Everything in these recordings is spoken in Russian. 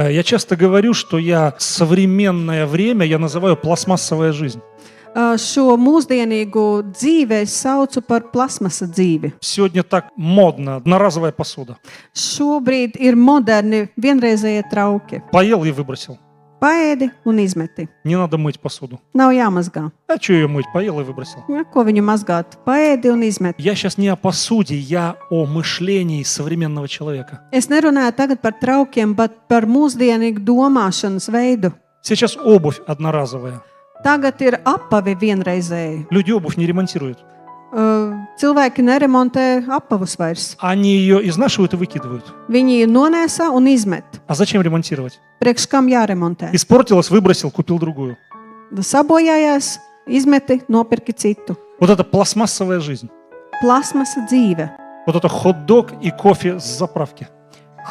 Я часто говорю, что современное время я называю пластмассовая жизнь. Šo mūsdienīgo dzīvi es saucu par plasmasa dzīvi. Сегодня так модно, одноразовая посуда. Šobrīd ir moderni vienreizējie trauki. Поел и выбросил. Paēdi un izmeti. Не надо мыть посуду. Nav jāmazgā. А что ее мыть? Поел и выбросил. Ko viņu mazgāt? Paēdi un izmeti. Я сейчас не о посуде, я о мышлении современного человека. Es nerunāju tagad par traukiem, bet par mūsdienīgu domāšanas veidu. Сейчас обувь одноразовая. Tagad ir apavi vienreizēji. Люди обувь не ремонтируют. Cilvēki neremontē apavus vairs. Они ее изнашивают и выкидывают. Viņi nonēsā un izmet. А зачем ремонтировать? Priekš kam jāremontē? Испортилась, выбросил, купил другую. Sabojājās, izmeti, nopirki citu. Вот это пластмассовая жизнь. Plasmasa dzīve. Вот это хот-дог и кофе с заправки.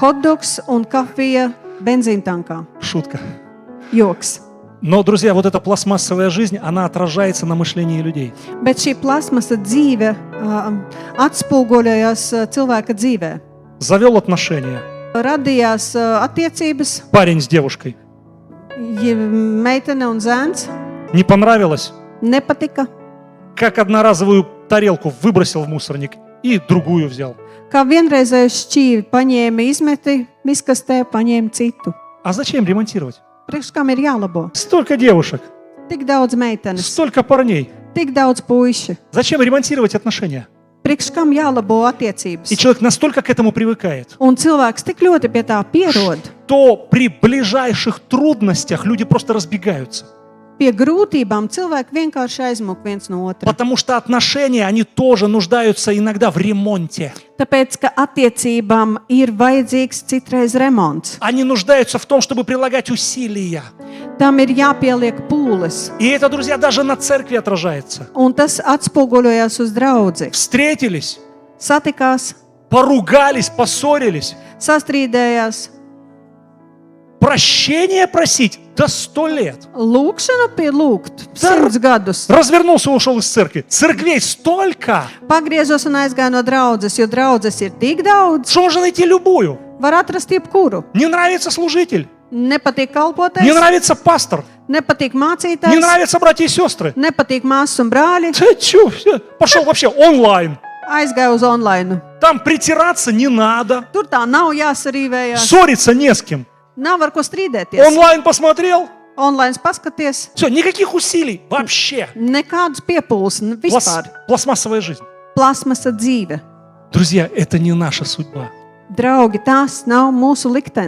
Hotdogs un kafija benzīntankā. Шутка. Joks. Но, друзья, вот эта пластмассовая жизнь, она отражается на мышлении людей. Bet šī plasmasa dzīve atspoguļojas cilvēka dzīvē. Завел отношения. Radījās attiecības, Парень с девушкой. meitene un zēns, Не понравилось? nepatika, Как одноразовую тарелку выбросил в мусорник и другую взял. kā vienreizēju šķīvi paņēma izmeti, miskastē paņēma citu. А зачем ремонтировать? Priekš kam ir jālabo? Столько девушек, Tik daudz meitenes, столько парней. tik daudz puiši. Зачем ремонтировать отношения? Priekš kam jālabo attiecības? И человек настолько к этому привыкает, Un cilvēks tik ļoti pie tā pierod. то при ближайших трудностях люди просто разбегаются. Pie grūtībām cilvēki vienkārši aizmuk viens no otra. Потому что отношения, они тоже нуждаются иногда в ремонте. Tāpēc, ka attiecībām ir vajadzīgs citreiz remonts. Они нуждаются в том, чтобы прилагать усилия. Tam ir jāpieliek pūles. И это, друзья, даже на церкви отражается. Un tas atspoguļojās uz draudzi. Встретились, Satikās, поругались, поссорились. sastrīdējās. Прощение просить до 100 лет. Lūkšanu pielūgt Да. 100 gadus. Развернулся и ушел из церкви. Церквей столько, Pagriezos un aizgāju no draudzes, jo draudzes ir tik daudz. что можно найти любую. Var atrast jebkuru. Не нравится служитель, Nepatīk не kalpotais, нравится пастор, nepatīk не mācītājs, нравятся братья и сестры. nepatīk māsas un brāļi. Ты чё? Пошел вообще онлайн. Aizgāju uz online. Там притираться не надо, Tur tā nav jāsarīvējās. ссориться не с кем. Nav ar ko strīdēties. Онлайн посмотрел, Online paskaties, все, никаких усилий вообще. nekādas piepūles, vispār. Пластмассовая жизнь. Plasmasa dzīve. Друзья, это не наша судьба. Draugi, tās nav mūsu liktenis.